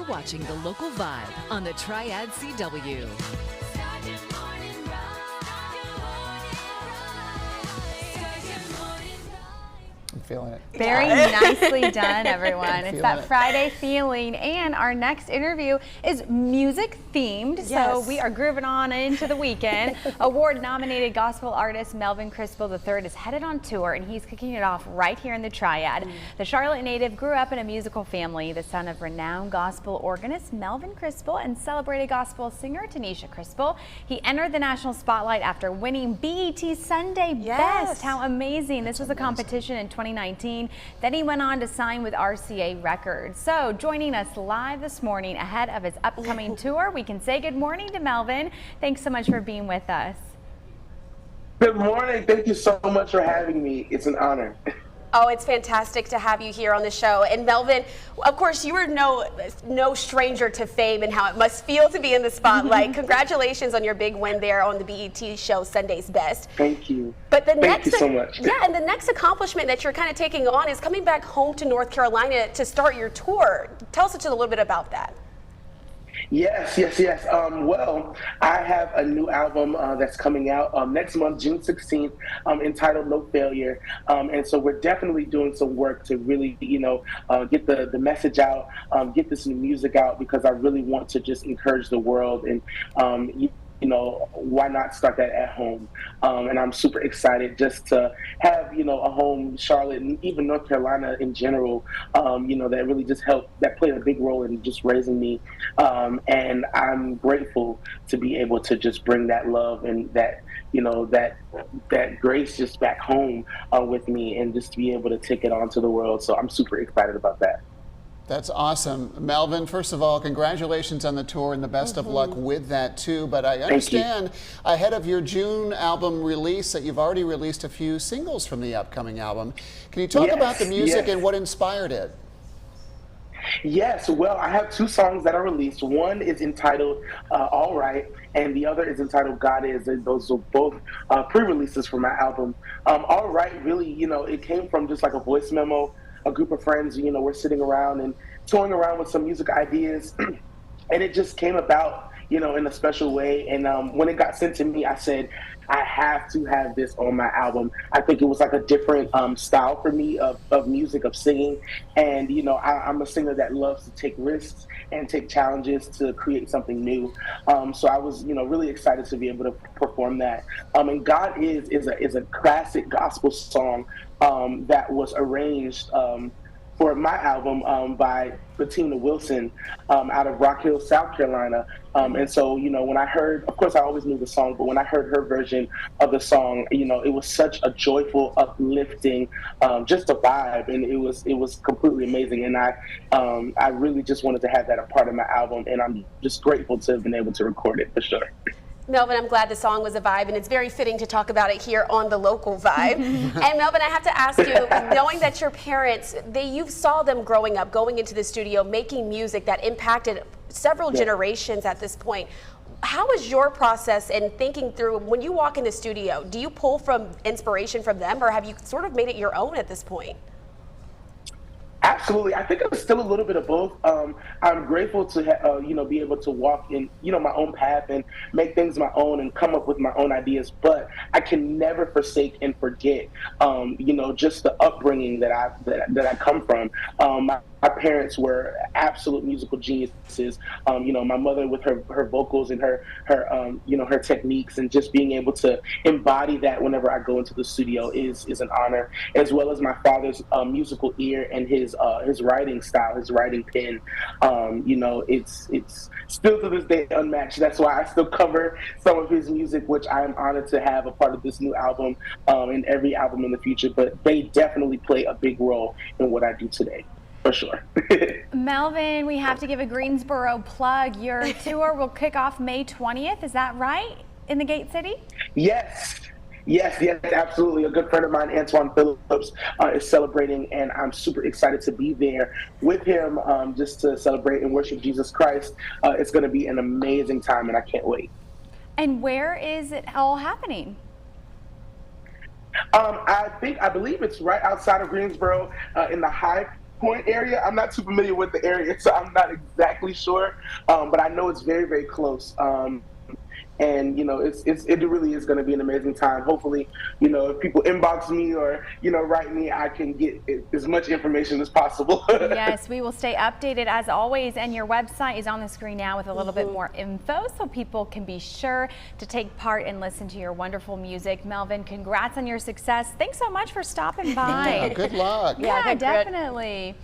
watching The Local Vibe on the Triad CW. I'm feeling it. Very nicely done, everyone. It's that it. Friday feeling, and our next interview is music themed, so we are grooving on into the weekend. Award-nominated gospel artist Melvin Crispell III is headed on tour, and he's kicking it off right here in the Triad. The Charlotte native grew up in a musical family, the son of renowned gospel organist Melvin Crispell and celebrated gospel singer Tanisha Crispell. He entered the national spotlight after winning BET Sunday Best. How amazing. This was a competition in 2019. Then he went on to sign with RCA Records. So joining us live this morning ahead of his upcoming tour, we can say good morning to Melvin. Thanks so much for being with us. Good morning. Thank you so much for having me. It's an honor. Oh, it's fantastic to have you here on the show. And Melvin, of course, you are no stranger to fame and how it must feel to be in the spotlight. Congratulations on your big win there on the BET show Sunday's Best. Thank you. But the Thank you so much. Yeah, and the next accomplishment that you're kind of taking on is coming back home to North Carolina to start your tour. Tell us a little bit about that. Yes. Well, I have a new album that's coming out next month, June 16th, entitled No Failure. And so we're definitely doing some work to really, get the message out, get this new music out, because I really want to just encourage the world. And, why not start that at home? And I'm super excited just to have, a home, Charlotte, and even North Carolina in general, that really just that played a big role in just raising me. And I'm grateful to be able to just bring that love and that grace just back home with me, and just to be able to take it on to the world. So I'm super excited about that. That's awesome. Melvin, first of all, congratulations on the tour and the best of luck with that too. But I understand ahead of your June album release that you've already released a few singles from the upcoming album. Can you talk about the music and what inspired it? Yes, well, I have two songs that are released. One is entitled All Right, and the other is entitled God Is. And those are both pre-releases for my album. All Right, really, it came from just like a voice memo. A group of friends, we're sitting around and toying around with some music ideas, and it just came about, in a special way. And when it got sent to me, I said, I have to have this on my album. I think it was like a different style for me of music, of singing. And, I'm a singer that loves to take risks and take challenges to create something new. So I was, really excited to be able to perform that. And God is a classic gospel song that was arranged for my album by Bettina Wilson out of Rock Hill, South Carolina. And so, when I heard, of course I always knew the song, but when I heard her version of the song, it was such a joyful, uplifting, just a vibe, and it was completely amazing. And I really just wanted to have that a part of my album, and I'm just grateful to have been able to record it for sure. Melvin, I'm glad the song was a vibe, and it's very fitting to talk about it here on The Local Vibe. And Melvin, I have to ask you, knowing that your parents, you saw them growing up, going into the studio, making music that impacted several generations at this point. How was your process in thinking through, when you walk in the studio, do you pull from inspiration from them, or have you sort of made it your own at this point? Absolutely. I think it was still a little bit of both. I'm grateful to, be able to walk in, my own path and make things my own and come up with my own ideas. But I can never forsake and forget, just the upbringing that I come from. My parents were absolute musical geniuses. My mother with her vocals and her techniques, and just being able to embody that whenever I go into the studio is an honor, as well as my father's musical ear and his writing style, his writing pen. It's still to this day unmatched. That's why I still cover some of his music, which I am honored to have a part of this new album and every album in the future. But they definitely play a big role in what I do today. For sure. Melvin, we have to give a Greensboro plug. Your tour will kick off May 20th. Is that right? In the Gate City? Yes, absolutely. A good friend of mine, Antoine Phillips, is celebrating, and I'm super excited to be there with him just to celebrate and worship Jesus Christ. It's going to be an amazing time, and I can't wait. And where is it all happening? I believe it's right outside of Greensboro in the High Point area. I'm not too familiar with the area, so I'm not exactly sure. But I know it's very, very close. And you know, it really is going to be an amazing time. Hopefully, you know, if people inbox me or write me, I can get as much information as possible. Yes, we will stay updated as always, and your website is on the screen now with a little bit more info, so people can be sure to take part and listen to your wonderful music. Melvin, congrats on your success. Thanks so much for stopping by. Yeah, good luck. Yeah, good. definitely.